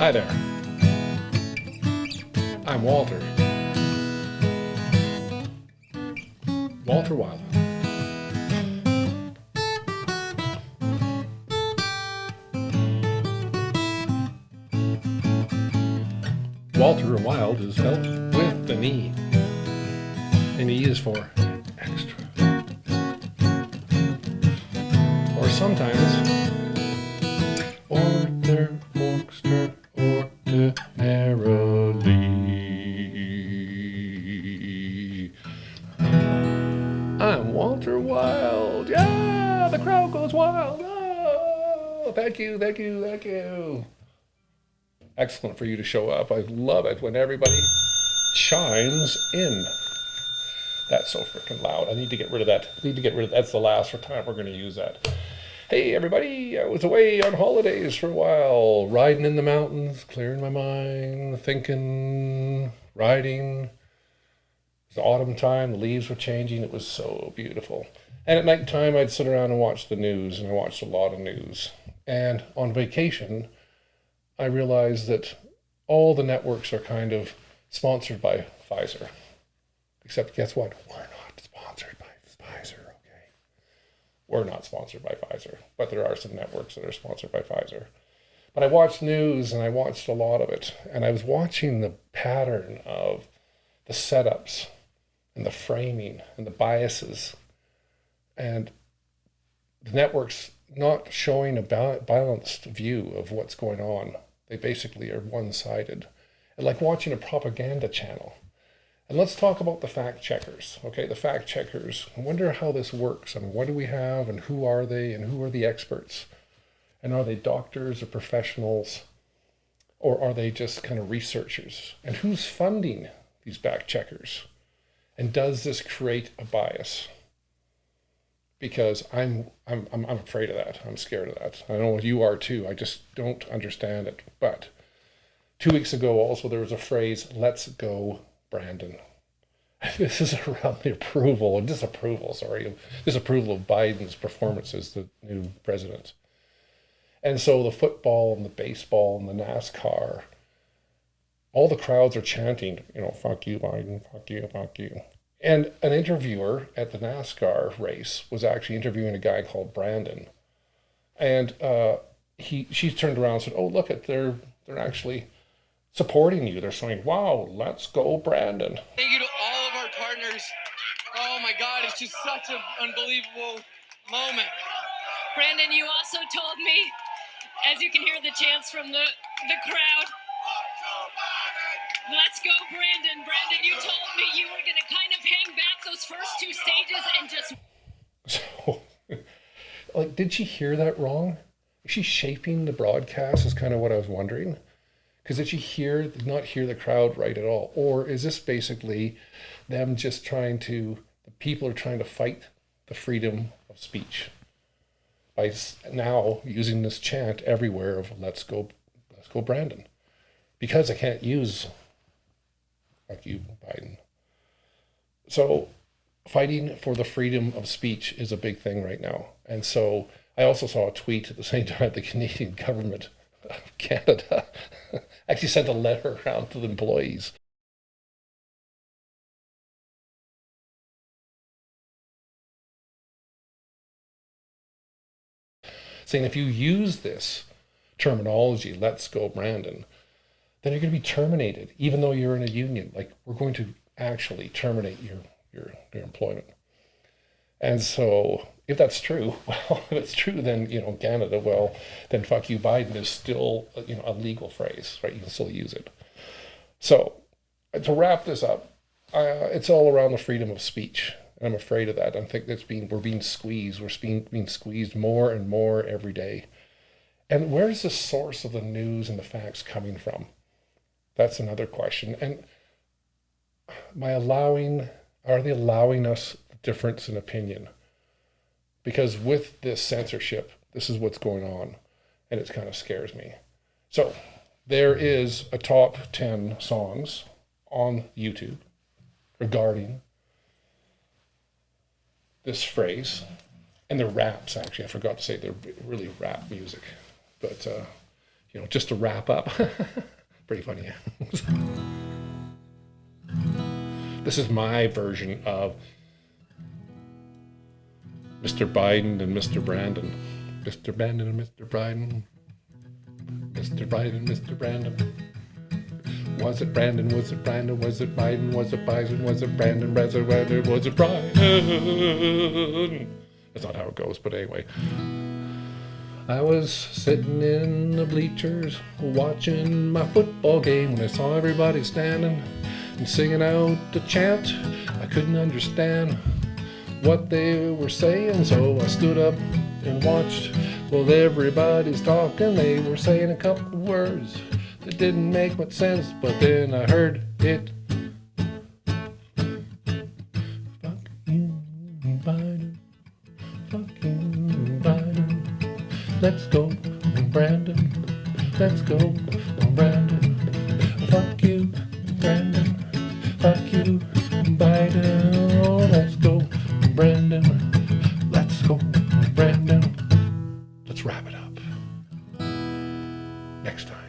Hi there. I'm Walter. Walter Wilde. Walter Wilde is spelled with the knee. And E is for extra. Or sometimes, order, orchestra, ordinarily. I'm Walter Wilde. Yeah, the crowd goes wild. Oh, thank you, thank you, thank you. Excellent for you to show up. I love it when everybody chimes in. That's so freaking loud. I need to get rid of that. That's the last time we're going to use that. Hey, everybody. I was away on holidays for a while, riding in the mountains, clearing my mind, thinking, riding. It was autumn time. The leaves were changing. It was so beautiful. And at night time, I'd sit around and watch the news, and I watched a lot of news. And on vacation, I realized that all the networks are kind of sponsored by Pfizer. Except guess what? We're not sponsored by Pfizer, okay? We're not sponsored by Pfizer, but there are some networks that are sponsored by Pfizer. But I watched news and I watched a lot of it, and I was watching the pattern of the setups and the framing and the biases and the networks not showing a balanced view of what's going on. They basically are one-sided. And like watching a propaganda channel. And let's talk about the fact checkers, okay? The fact checkers. I wonder how this works. I mean, what do we have and who are they and who are the experts? And are they doctors or professionals? Or are they just kind of researchers? And who's funding these fact checkers? And does this create a bias? Because I'm afraid of that. I'm scared of that. I know you are too. I just don't understand it. But 2 weeks ago also there was a phrase, let's go Brandon. This is around the disapproval of Biden's performance as the new president. And so the football and the baseball and the NASCAR, all the crowds are chanting, fuck you, Biden, fuck you, fuck you. And an interviewer at the NASCAR race was actually interviewing a guy called Brandon. And she turned around and said, oh, look, they're actually supporting you. They're saying, wow, let's go, Brandon. Thank you to all of our partners. Oh my God, it's just such an unbelievable moment. Brandon, you also told me, as you can hear the chants from the crowd, let's go, Brandon. Brandon, you told me you were going to kind of hang back those first two stages and just... So, did she hear that wrong? Is she shaping the broadcast is kind of what I was wondering. Because did she not hear the crowd right at all? Or is this basically them just the people are trying to fight the freedom of speech by now using this chant everywhere of let's go Brandon. Because I can't use fuck you, Biden. So fighting for the freedom of speech is a big thing right now. And so I also saw a tweet at the same time the Canadian government of Canada actually sent a letter around to the employees saying if you use this terminology, let's go Brandon, then you're going to be terminated, even though you're in a union. We're going to actually terminate your employment. And so if that's true, well, if it's true, then, Canada, well, then fuck you, Biden is still, a legal phrase, right? You can still use it. So to wrap this up, it's all around the freedom of speech. And I'm afraid of that. I think we're being squeezed. We're being squeezed more and more every day. And where's the source of the news and the facts coming from? That's another question. And are they allowing us the difference in opinion? Because with this censorship, this is what's going on, and it kind of scares me. So there is a top 10 songs on YouTube regarding this phrase, and they're raps, actually. I forgot to say they're really rap music. But, just to wrap up. Pretty funny. This is my version of Mr. Biden and Mr. Brandon. Mr. Brandon and Mr. Biden. Mr. Biden, Mr. Brandon. Was it Brandon? Was it Brandon? Was it Biden? Was it Biden? Was it Brandon? Was it Brandon? Was it Biden? That's not how it goes, but anyway. I was sitting in the bleachers watching my football game when I saw everybody standing and singing out the chant. I couldn't understand what they were saying, so I stood up and watched. Well, everybody's talking. They were saying a couple of words that didn't make much sense, but then I heard it. Fuck you, Biden. Fuck you, Biden. Let's go, Brandon. Let's go, Brandon. Fuck you, Brandon. Fuck you, Biden. Oh, let's go, Brandon. Let's go, Brandon. Let's wrap it up. Next time.